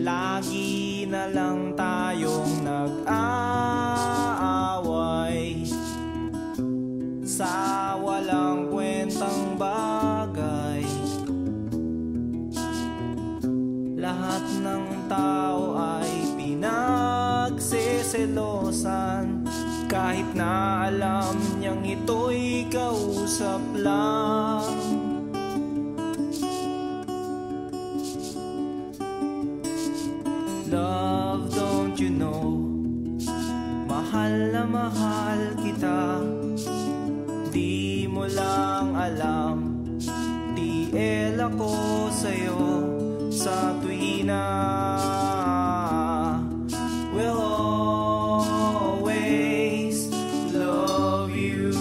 Lagi na lang tayong nag-aaway sa walang kwentang bagay. Lahat ng tao ay pinagseselosan, kahit na alam niyang ito'y kausap lang. Love, don't you know, mahal na mahal kita. Di mo lang alam, TL ako sa'yo sa tuwina. We'll always love you.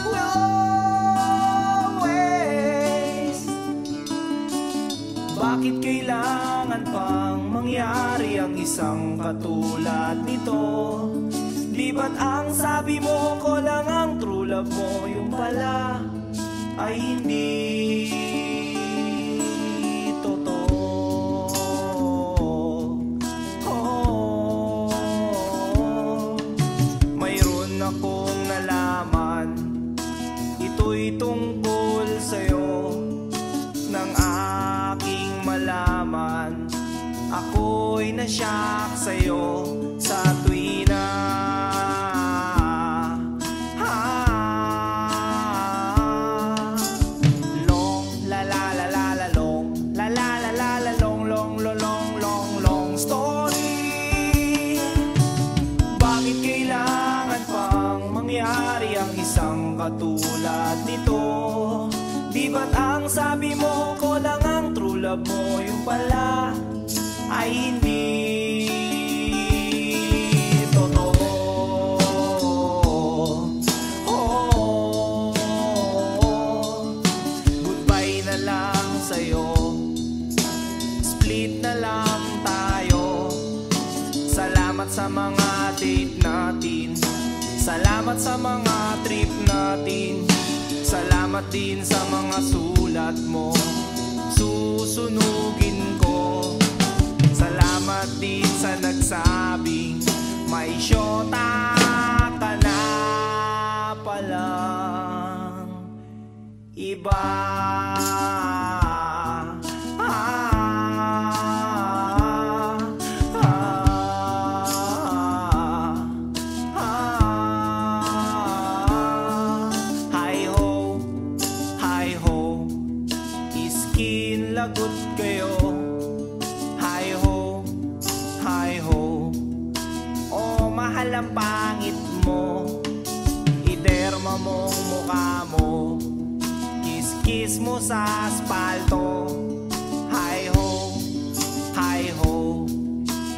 We'll always. Bakit kailangan pang mangyari ang isang katulad nito? Di ba't ang sabi mo ko lang ang true love mo, yung pala ay hindi totoo. Oh, mayroon akong nalaman, ito'y tungkol sa'yo. Nang aking malaman, ako'y nasyak sa'yo sa tuwina. Katulad nito, di ba't ang sabi mo ko lang ang true love mo, yung pala ay hindi totoo. Oh, goodbye na lang sa'yo, split na lang tayo. Salamat sa mga date natin, salamat sa mga trip natin, salamat din sa mga sulat mo, susunugin ko. Salamat din sa nagsabing may syota ka na palang iba. Lagot kayo, hi ho, hi ho. Oh, mahal ang pangit mo, iderma mong mukha mo, kiss-kiss mo sa aspalto. Hi ho, hi ho,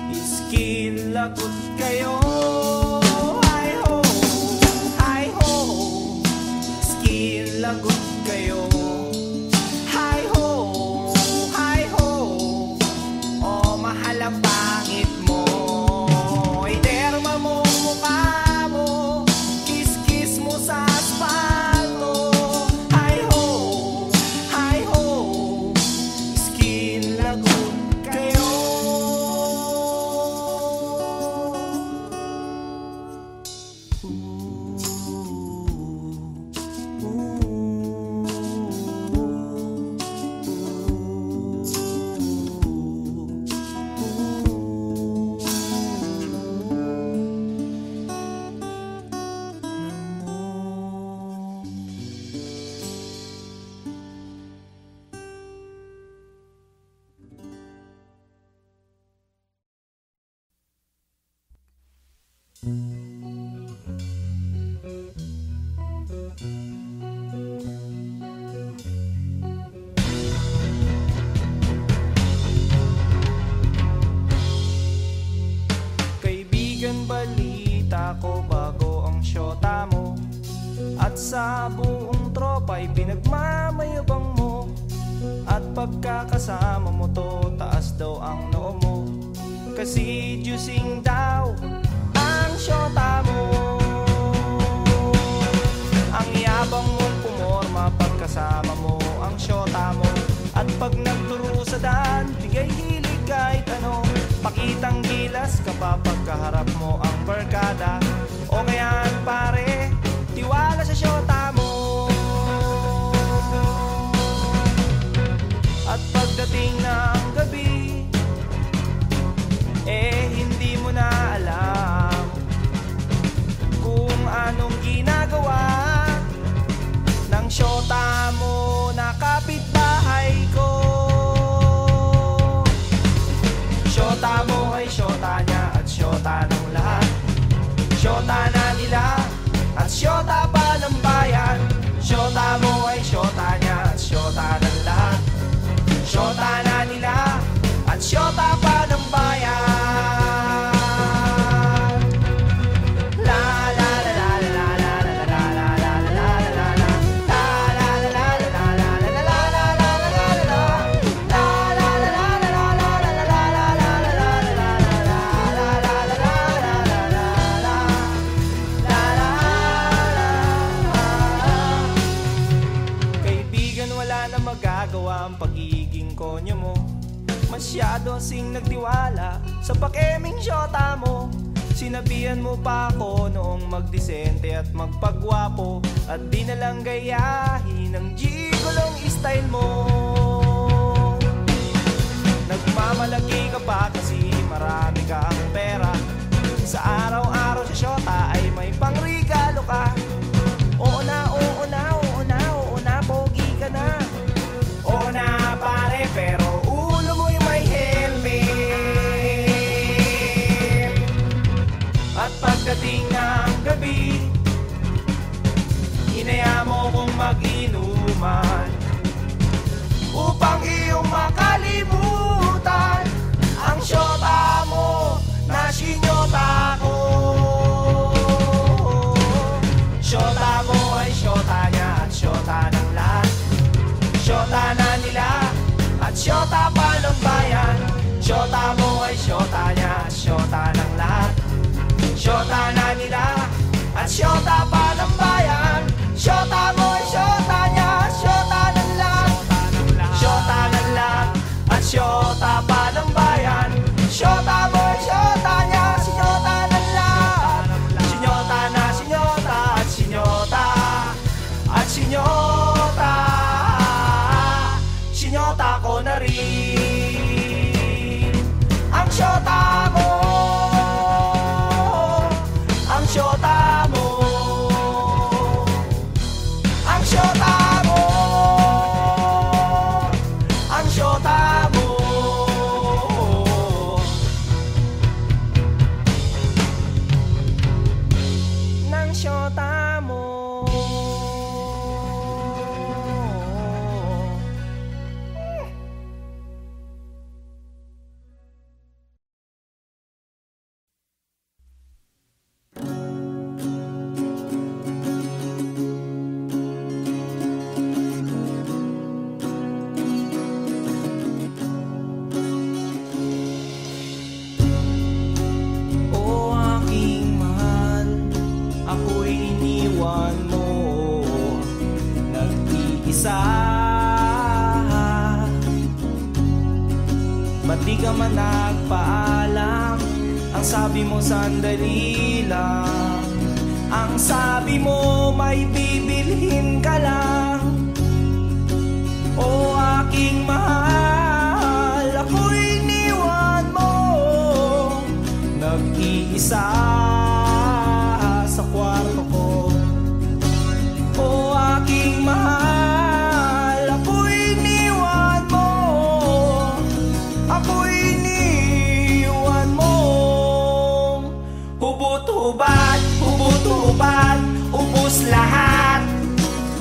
iskin lagot kayo. Hi ho, hi ho, skin lagot kayo. Ang pangit mo, iderma mo mukha mo, kiss-kiss mo sa asfalto. Hi ho, skin lagot kayo. Kaibigan, balita ko bago ang syota mo, at sa buong tropa'y pinagmamayabang mo. At pagkakasama mo to, taas daw ang noo mo, kasi juicing daw ang syota mo. Ang yabang mong pumorma pagkasama mo ang syota mo, at pag nagturo sa daan madalas kapag pagkaharap mo ang barkada. O ngayon pare, tiwala sa syota mo. At pagdating ng gabi, hindi mo na alam kung anong ginagawa ng syota mo na kapitbahay ko. Syota mo ay syota niya at syota ng lahat. Syota na nila at syota pa ng bayan. Syota mo ay syota niya at syota ng lahat. Syota na nila at syota pa ng bayan. Magagawa ang pagiging konyo mo. Masyado sing nagtiwala sa pakeming syota mo. Sinabihan mo pa ako noong magdisente at magpagwapo, at di na lang gayahin ang gigolong style mo. Nagmamalaki ka pa kasi marami kang pera. Sa araw-araw sa syota ay may pangregalo ka. Oo na, oo na, oo na, oo na, pogi ka na. Oo na pare, pero ulo mo yung may helmet. At pagdating ng gabi, hinaya mo kong mag-inuman upang iyong makalimutan ang syota mo na sinyota ko. Syota mo ay syota niya at syota ng lahat. Syota na nila at syota pa ng bayan. Syota mo ay syota niya at syota ng lahat. Syota na nila at syota pa ng bayan. Syota mo ay syota niya at syota ng lahat. Syota ng lahat at syota pa ng bayan. Syota mo ay syota niya at syota ng lahat. Sinyota na sinyota at sinyota at sinyota. Sinyota ko na rin ang syota mo. Ang syota mo. Ang syota mo. Ang syota mo. Nang syota mo. Ba't di ka man nagpaalam? Ang sabi mo sandali lang. Ang sabi mo may bibilhin ka lang. O aking mahal, ako'y iniwan mo nag-iisa sa kwarto ko. O aking mahal, ako'y iniwan mo. Ako'y iniwan mo. Hubot-hubad, hubot-hubad, ubos lahat.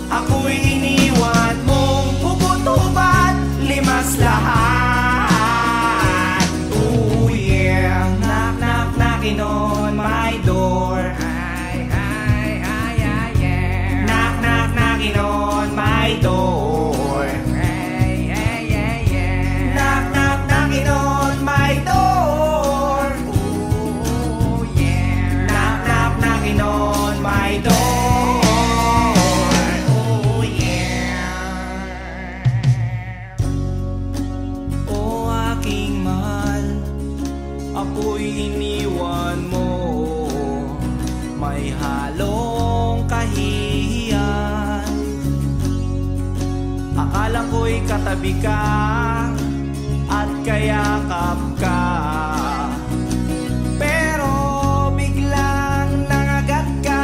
Ako'y iniwan mong hubot-hubad, limas lahat. Oh yeah, knock knock knocking on my door. Ay, ay, ay, ay, yeah. Knock knock knocking on my door. Ay, ay, ay, yeah. Knock knock knocking on my door. Oh yeah, knock knock knocking on my door. ako'y iniwan mo. May halong kahihiyan, akala ko'y katabi ka at kayakap ka. Pero biglang nangagat ka,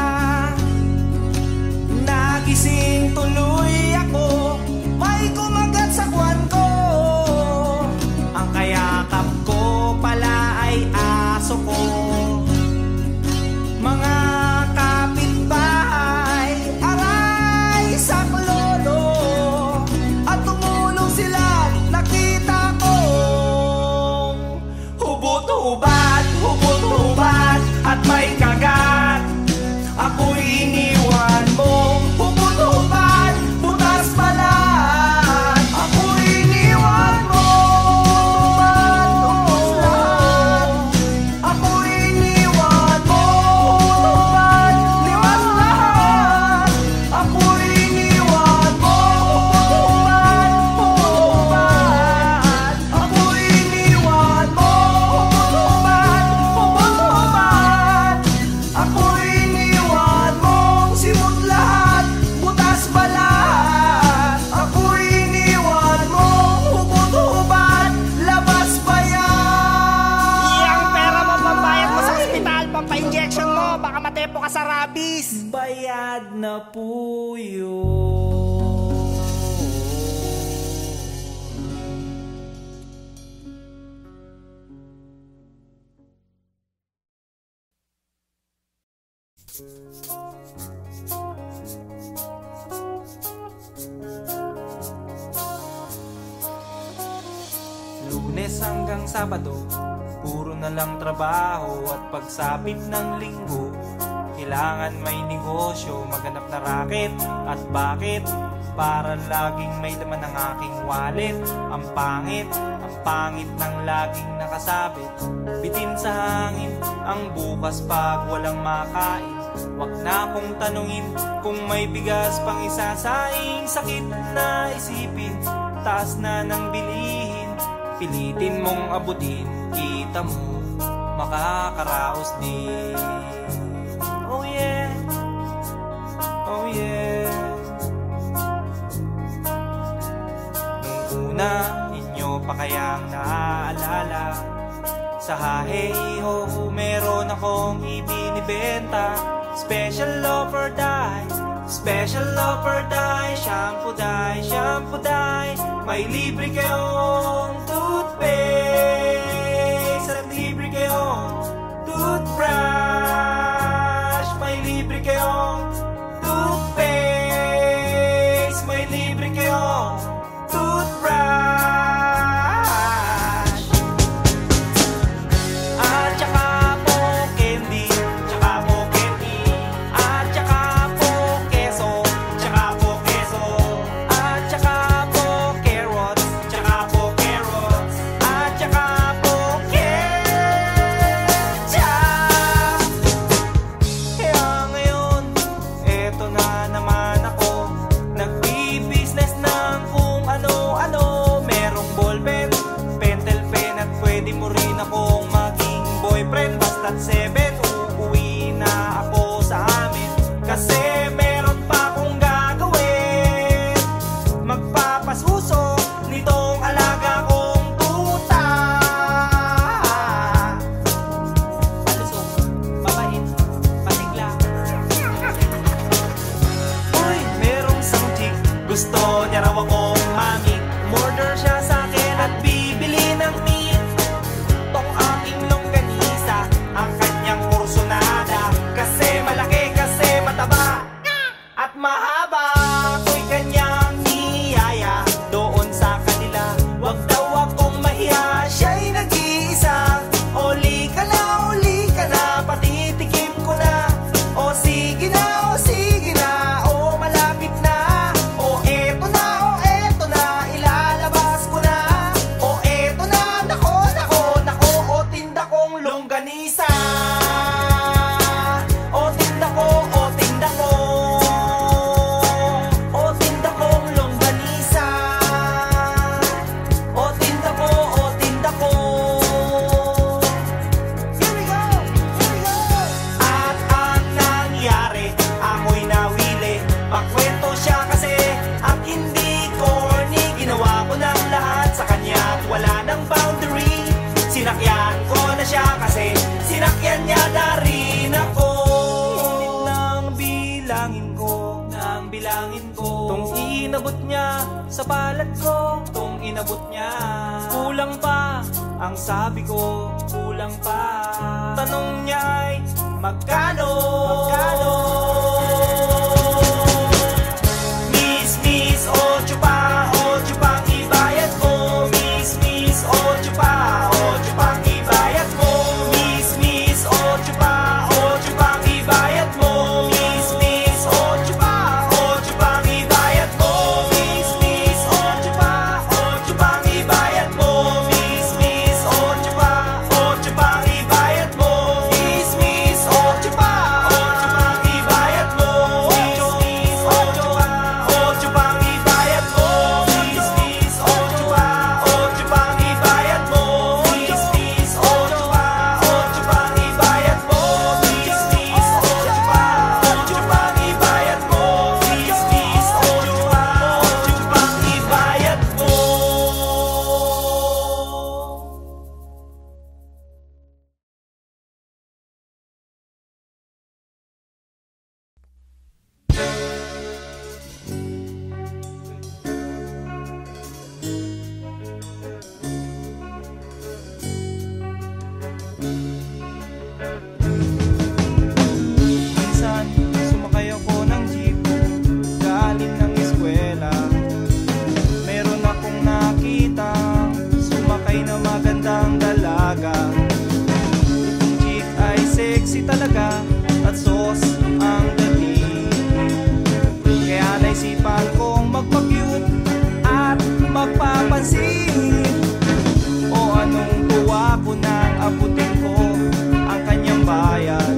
nagising tuloy ako. May kumagat sa kwan ko, ang kayakap ko pala ay aso ko. Mga kapitbahay, aray sa klolo, at tumulong sila, nakita kong hubot-hubad, hubot-hubad, at may kagat. Ako'y iniwan mo, hubot-hubad, butas balat. Ako'y iniwan mo, ubos lahat. Ako'y iniwan mo, hubot-hubad, liwas lahat. Ako'y iniwan mo, hubot-hubad, hubot-hubad. Ako'y iniwan mo, hubot-hubad, hubot-hubad. Ako'y iniwan mong simot lahat, butas balat. Ako'y iniwan mong hubot-hubad, labas bayan. Yang pera mo pambayad mo sa ospital, pampa-injection mo, baka matepo ka sa rabies. Bayad na po yun. Lunes hanggang Sabado, puro na lang trabaho. At pagsapit ng Linggo, kailangan may negosyo, maghanap na raket. At bakit? Para laging may laman ng aking wallet. Ang pangit ng laging nakasabit. Bitin sa hangin ang bukas pag walang makain. Wag na akong tanungin kung may bigas pang isasaing. Sakit na isipin, taas na ng bilihin. Pilitin mong abutin, kita mo, makakaraos din. Oh yeah, oh yeah. Nung una, inyo pa kayang naaalala, sa Haheho meron akong ibinibenta. Special offer die, special offer die. Shampoo die, shampoo die. May libre kayong toothpaste at libre kayong toothbrush. May libre kayong toothpaste, may libre kayong toothbrush. At saka po candy, tsaka po candy. At saka po keso, tsaka po keso. At saka po carrots, tsaka po carrots. At saka po ketchup. Kaya ngayon, eto na naman ako, nagbi-business ng kung ano-ano. Merong ballpen, pentel pen, at pwede mo rin akong maging boyfriend. Basta't 7, uuwi na ako sa amin. Kasi meron pa akong gagawin, magpapasuso nitong alaga kong tuta. Palusog, babait, patigla. Uy, merong isang chick, gusto niya raw akong mami. Murder siya sa akin at bibili ng meat. Tong aking longganisa, ang kanyang kursonada. Kasi malaki, kasi mataba, at mahaba. Ako'y kanyang niyaya doon sa kanila. palad ko, tong inabot niya. Kulang pa, ang sabi ko, kulang pa. Tanong niya ay, magkano? Magkano? Miss, miss, 8 pa, 8 pang ibayad mo. Miss, miss, 8 pa, 8 pang ibayad mo. Miss, miss, 8 pa, 8 pang ibayad mo. Miss, miss, 8 pa, 8 pang ibayad mo. Miss, miss, 8 pa, 8 pang ibayad mo. Miss, miss, 8 pa, 8 pang ibayad mo. Miss, miss, 8 pa, 8 pang ibayad mo. Miss, miss, 8 pa, 8 pang ibayad mo. Miss, miss, 8 pa, 8 pang ibayad mo. Miss, miss, 8 pa, 8 pang ibayad mo. Miss, miss, 8 pa, 8 pang ibayad mo. Miss, miss, 8 pa, 8 pang ibayad mo. Minsan, sumakay ako ng jeep, galing ng eskwela. Meron akong nakita, sumakay na magandang dalaga. Itong chick ay sexy talaga, at sos ang dating. Kaya naisipan kong magpa-cute at magpapansin. O anong tuwa ko nang abutin ko ang kanyang bayad.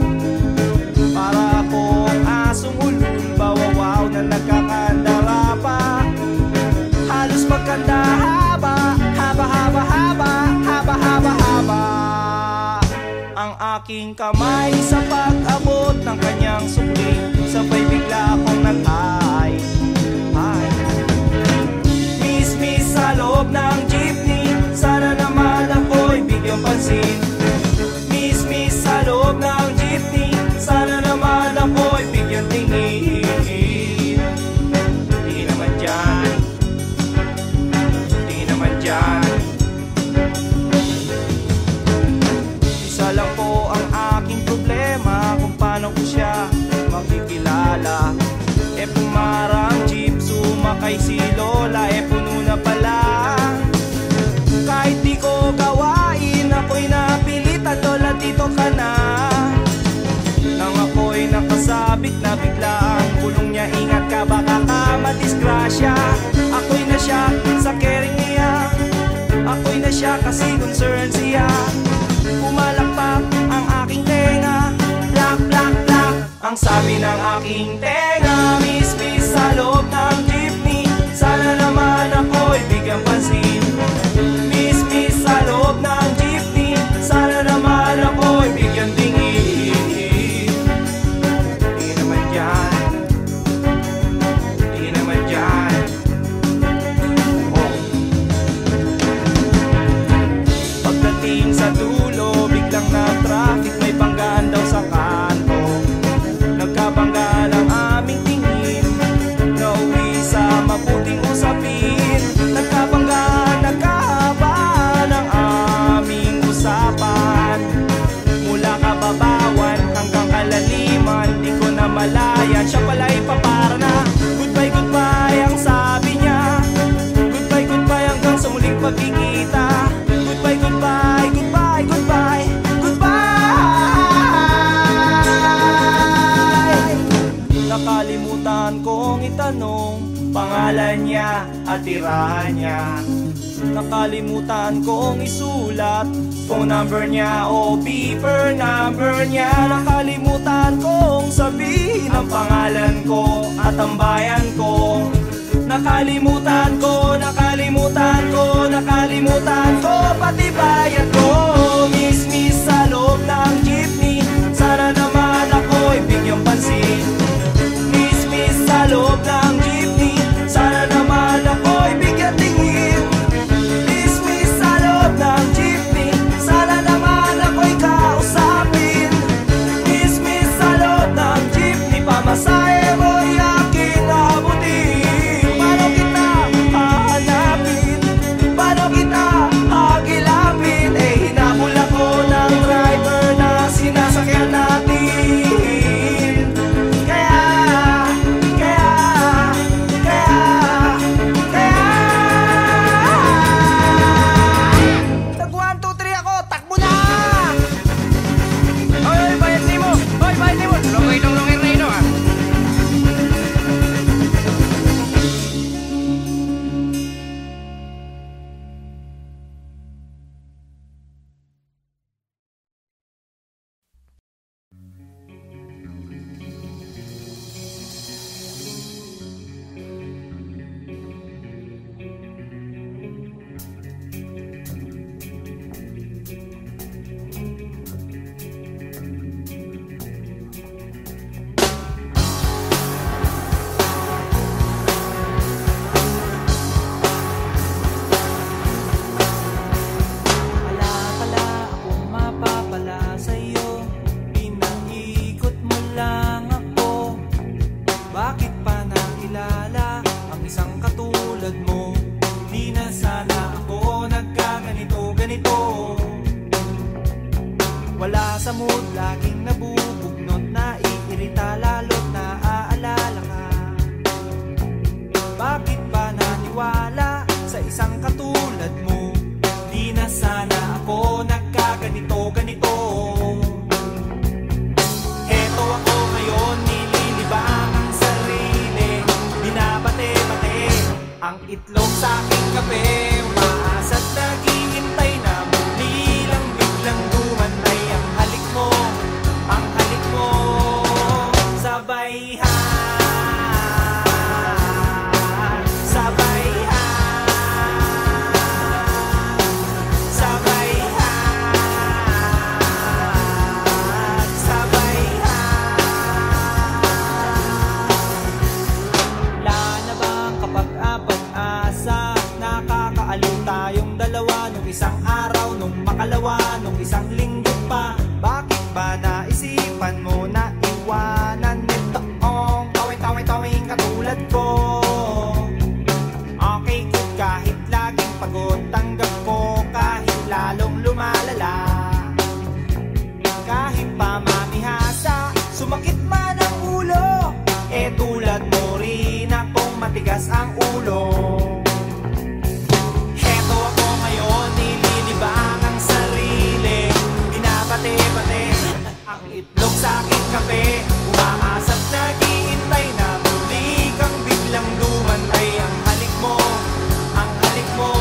Para akong asong ulul, bawawaw na nagkakandara pa. Halos magkanda haba, haba, haba, haba, haba, haba, haba. Ang aking kamay sa pag-abot ng kanyang sukli, sabay bigla akong nag-ay. Miss, miss, sa loob ng jeepney, sana naman ako'y bigyang pansin. Miss, miss, sa loob ng jeepney, sana naman ako'y bigyang tingin. Di naman dyan, di naman dyan. Isa lang po ang aking problema, kung paano ko siya makikilala. Pumarang jeep, sumakay si Lola, puno na pala. Kahit di ko gawain, ako'y napilitan, Lola, dito ka na. Nang ako'y nakasabit na bigla ang bulong niya, ingat ka baka ka madisgrasya. Ako'y na siya sa caring niya, ako'y na siya kasi concern siya. Pumalakpak ang aking tenga, plak, plak, plak, ang sabi ng aking tenga. Miss, miss, sa loob ng jeepney, sana naman ako'y bigyang pansin. Miss, miss, sa loob ng jeepney, sana naman ako'y bigyang tingin. Di naman dyan, di naman dyan. Oh. Pagdating sa dulo, biglang na-traffic, may banggaan daw sa kanto. Nagkabangga ng aming tingin, nauwi sa mabuting usapin. Nagkabangga, nagkahaba ng aming usapan. Mula kababawan hanggang kalaliman, di ko na malayan. Siya pala'y papara na, goodbye, goodbye ang sabi niya. Goodbye, goodbye hanggang sa muling pagkikita. Goodbye, goodbye, goodbye, goodbye, goodbye. Nakalimutan kong itanong pangalan niya at tirahan niya. Nakalimutan kong isulat phone number niya o beeper number niya. Nakalimutan kong sabihin ang pangalan ko at ang bayan ko. Nakalimutan ko, nakalimutan ko, nakalimutan ko pati bayan ko. Miss, miss, sa loob ng jeepney, sana naman ako'y bigyang pansin. Miss, miss, sa loob ng jeepney, sana naman ako'y bigyan tingin. Miss, miss, sa loob ng jeepney, sana naman ako'y kausapin. Miss, miss, sa loob ng jeepney, pamasahe mo'y aking abutin. Paano kita ganito, ganito. Wala sa mood, laging nabubugnot, naiirita, lalo't naaalala ka. Bakit ba naniwala sa isang katulad mo? Di na sana ako nagkaganito, ganito. Eto ako ngayon, nililibang ang sarili, binabate-bate ang itlog sa aking kape. Umaasa't naghihintay na muli lang biglang dumantay ang halik mo, ang halik mo. Sabay ha, sabay ha, sabay ha, sabay ha. Wala na bang kapag-apag-asa? Nakakaaliw tayong dalawa nung isang araw, nung makalawa, nung isang linggo pa. Bakit ba naisipan mo na iwanan nitoong tawing-tawing katulad ko? Okay good kahit laging pagod, tanggap ko kahit lalong lumalala. Kahit pa mamihasa, sumakit man ang ulo, eh tulad mo rin akong matigas ang ulo. Heto ako ngayon, nililibang ang sarili, binabate-bate ang itlog sa aking kape. Umaasa't naghihintay na muli kang biglang dumantay ang halik mo, ang halik mo,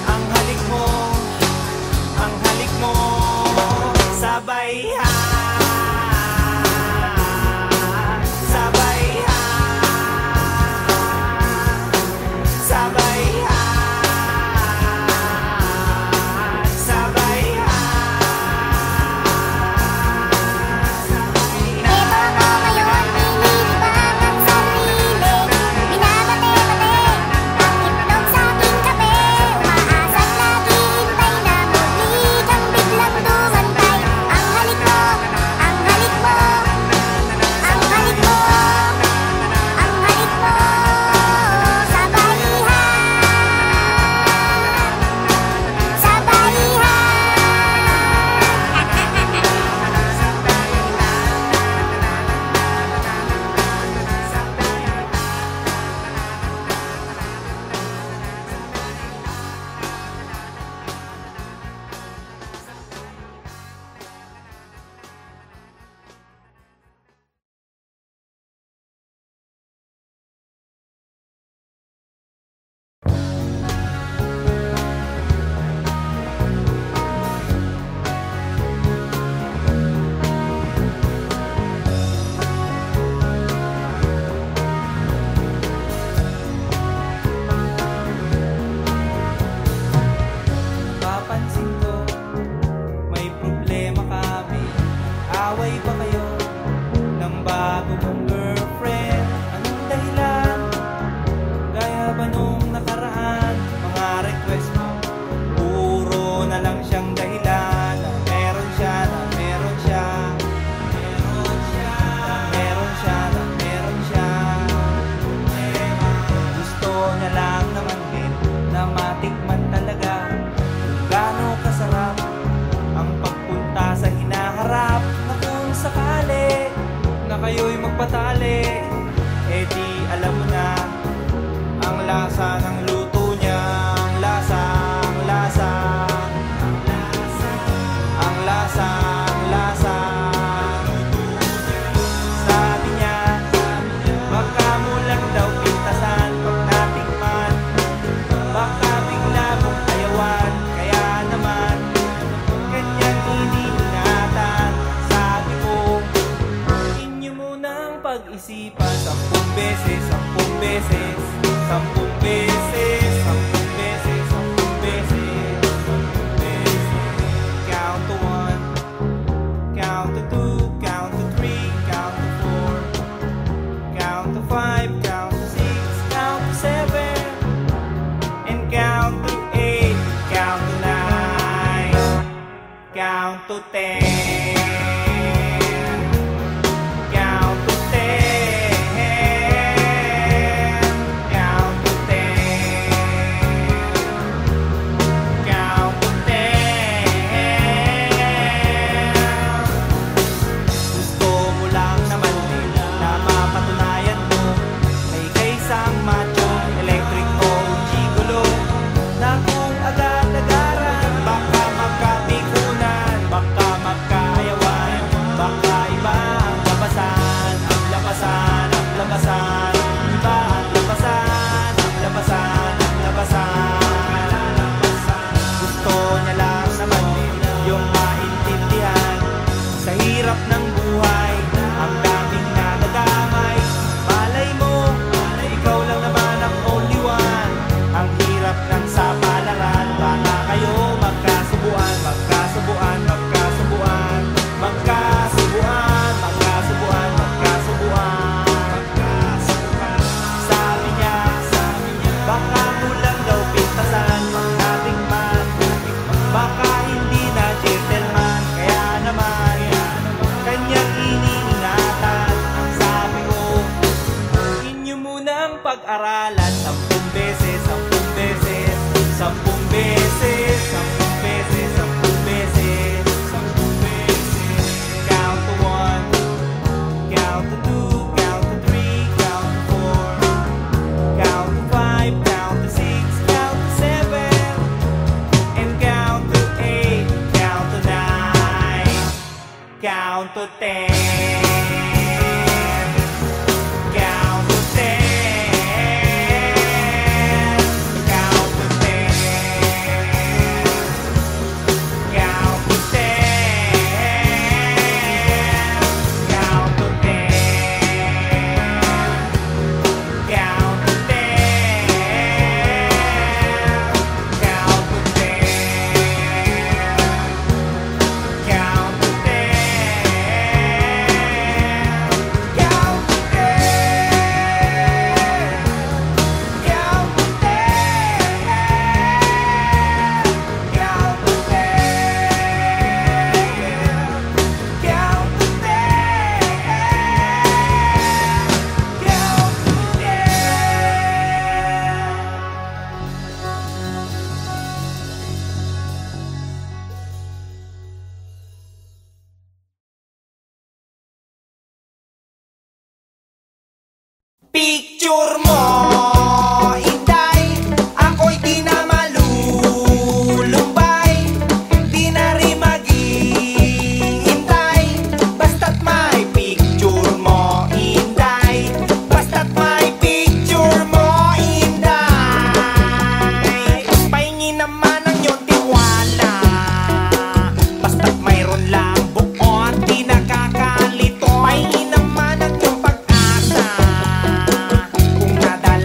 ang halik mo, ang halik mo. Sabay ha, sabay ha, sabay ha, sabay ha. Eto ako ngayon, nililibang ang sarili, binabate-bate ang itlog sa aking kape. Umaasa't naghihintay na muli kang biglang dumantay ang halik mo, ang halik mo, ang halik mo, ang halik mo. Sabay ha, sabay ha. Papansin ko, may problema kami. Away ba kayo ng bago mong girlfriend? Anong dahilan? Gaya ba nung nakaraan? Mga request mo, puro na lang siyang dahilan. Na meron siya, na meron siya, meron siya, meron siya, na meron siya. Gusto niya lang naman din na matikman talaga kung gaano kasarap ang pagpunta sa hinaharap. Na kung sakali na kayo'y magpatali, eh di alam mo na ang lasa ng luto niya. Ang lasa, ang lasa, ang lasa, ang lasa, ang lasa. Sabi niya, baka mo lang daw pintasan pag natikman, baka bigla mong ayawan. Kaya naman, ganyan iniingatan. Sabi ko, inyo munang pag-isipan 10 beses, 10 beses, 10 beses, 10 beses, 10 beses, 10 beses. Count to 1, count to 2, count to 3, count to 4, count to 5, count to 6, count to 7, and count to 8, count to 9, count to 10. Count to 10, count to 10, sa palaran. Baka kayo magkasubuan, magkasubuan, magkasubuan, magkasubuan, magkasubuan, magkasubuan, magkasubuan. Sabi niya, baka kulang daw pintasan, magkatikman, baka hindi na gentleman. Kaya naman, kanyang iniingatan. Ang sabi ko, inyo munang pag-aralan. 10 beses, 10 beses, 10 beses, 10 beses, 10 beses, 10 beses. Count to 1, count to 2, count to 3, count to 4, count to 5, count to 6, count to 7, and count to 8, count to 9, count to 10. Count to 10. Count to 10. Count to 10. Count to 10. Count to 10. Count to 10. Count to 10. Picture mo, Inday, ako'y di na malulumbay, di na rin maghihintay, basta't may picture mo, Inday, basta't may picture mo, Inday. Pahingi naman ang iyong tiwala, basta't mayroon lang buo at di nakakalito. Pahingi naman ang iyong pag-asa, kung nadala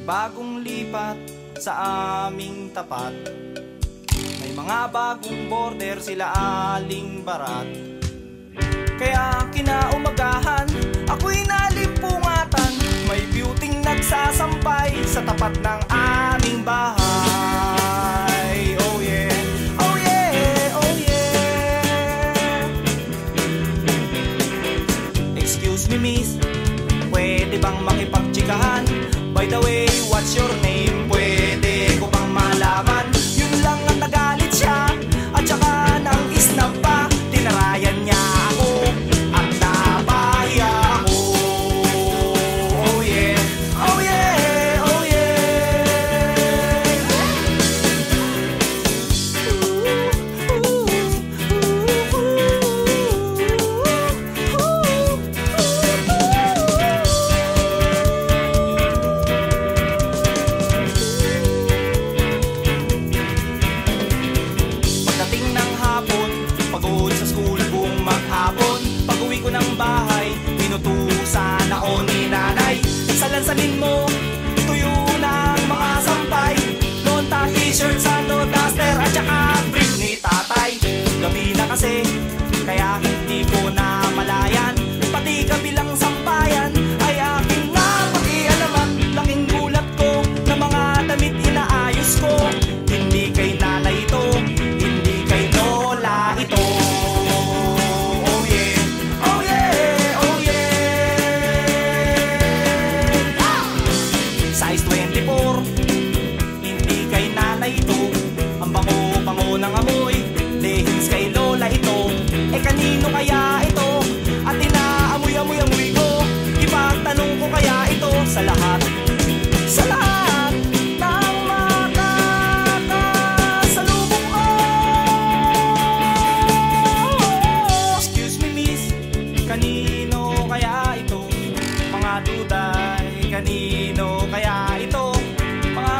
bagong lipat sa aming tapat. May mga bagong border sila aling barat. Kaya kinaumagahan, ako'y nalimpungatan. May beauty nagsasampay sa tapat ng aming bahay. Oh yeah, oh yeah, oh yeah. Excuse me miss, pwede bang makipagtsikahan? By the way, what's your name? Pwede ko bang malaman? Yun lang ang nagalit siya, at saka nang isnap pa. Tinarayan niya ako at napahiya ako. Oh yeah, oh yeah, oh Pagdating ng hapon, pagod sa school buong maghapon. Pag-uwi ko ng bahay, pinutusan ako ni nanay. Salansanin mo, tuyo ng mga sampay. Nonta, t-shirt, sando, duster, at saka brief ni tatay. Gabi na kasi, kaya hindi ko na malayan. Pati kabilang sampayan ay aking napakialaman. Laking gulat ko na mga damit inaayos ko. Hindi kay nanay ito, hindi kay lola ito. Oh yeah, oh yeah, oh yeah. Size 24, hindi kay nanay ito. Ang bango-bango ng amoy, leggings kay lola ito. Eh kanino kaya ito? At inaamoy-amoy-amoy ko. Ipagtanong ko kaya ito sa lahat ng makakasalubong ko. Excuse me miss, kanino kaya ito? Mga duday, kanino kaya ito? Mga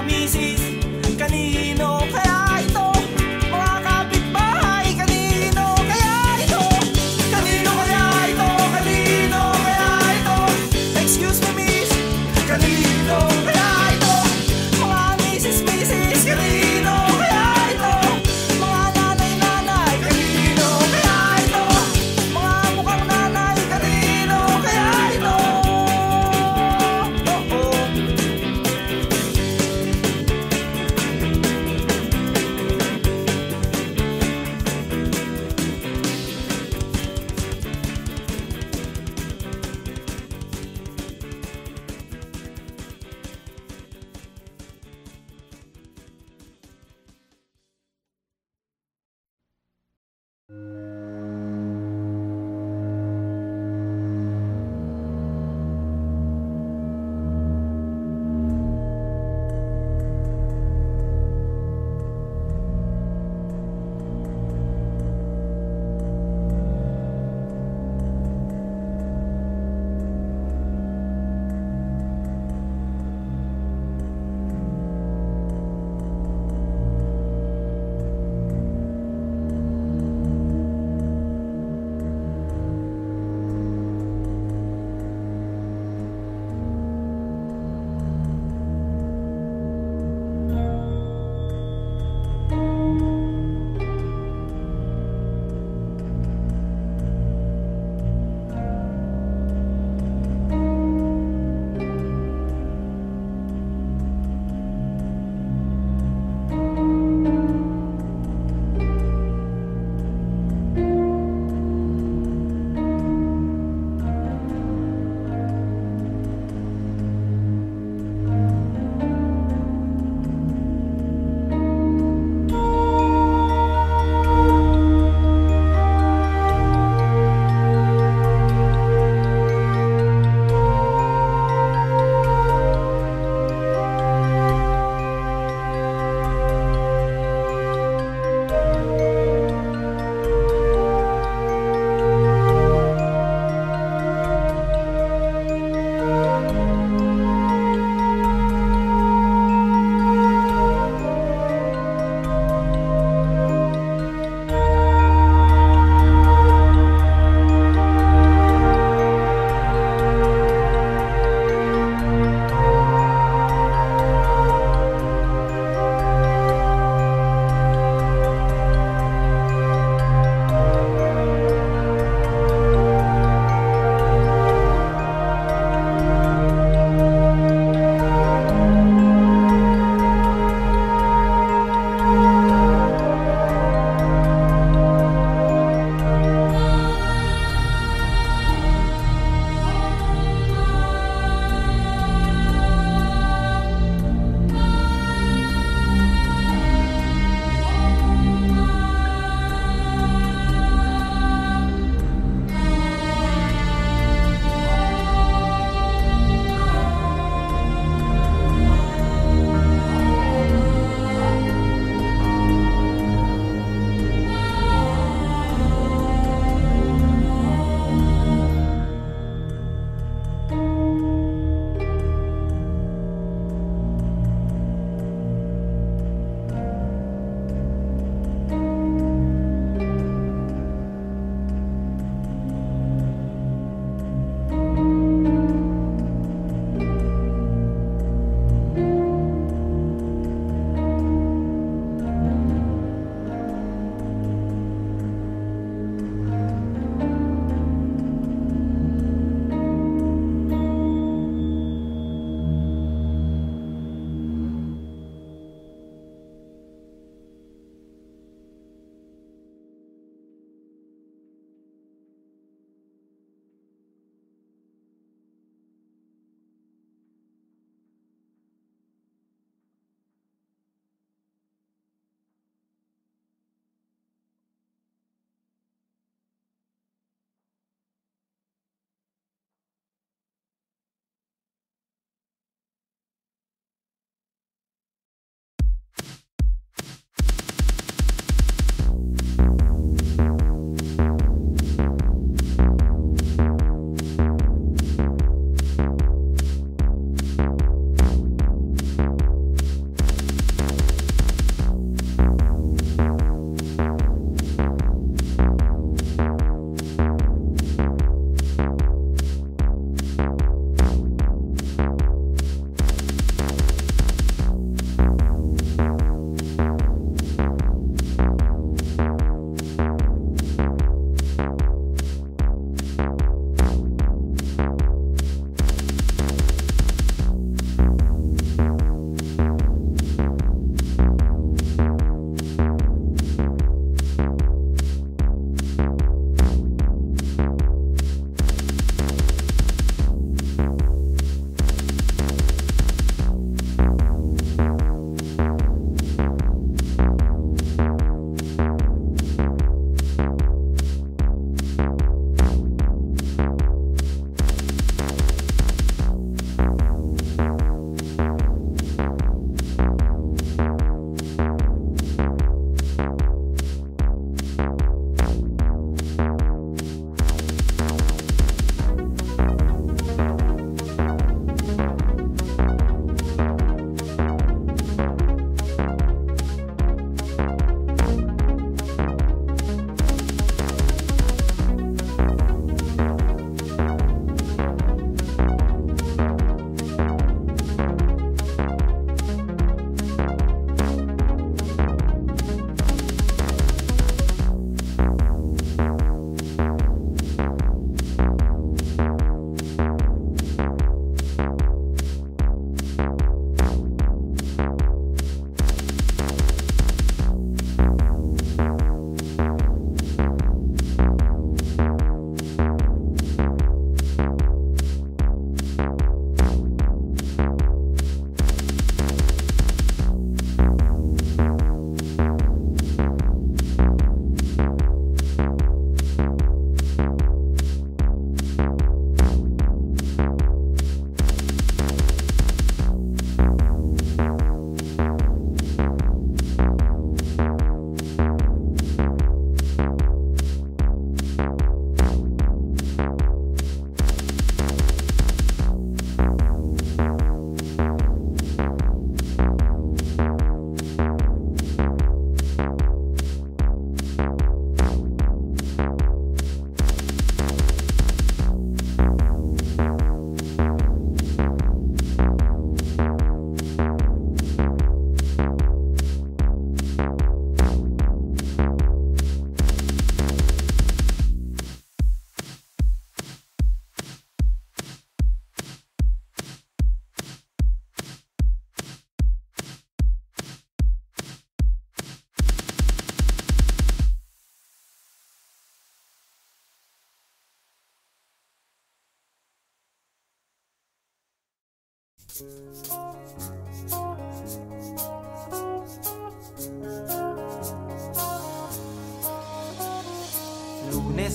Lunes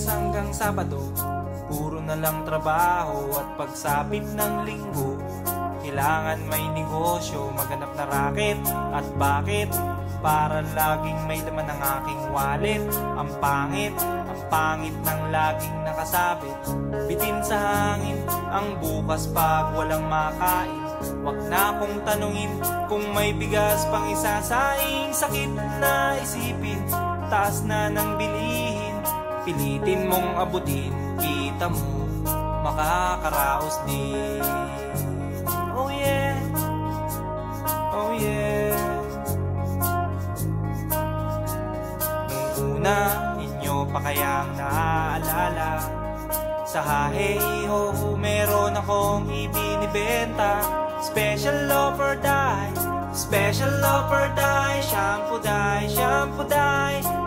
hanggang Sabado, puro na lang trabaho. At pagsapit ng Linggo, kailangan may negosyo, maghanap na raket. At bakit? Para laging may laman ng aking wallet. Ang pangit ng laging nakasabit. Bitin sa hangin ang bukas pag walang makain. Wag na akong tanungin kung may bigas pang isasaing. Sakit na isipin, taas na ng bilihin. Pilitin mong abutin, kita mo, makakaraos din. Oh yeah, oh yeah. Nung una, inyo pa kayang naaalala, sa haheho meron akong ibinibenta. Special offer die, shampoo dye, shampoo dye.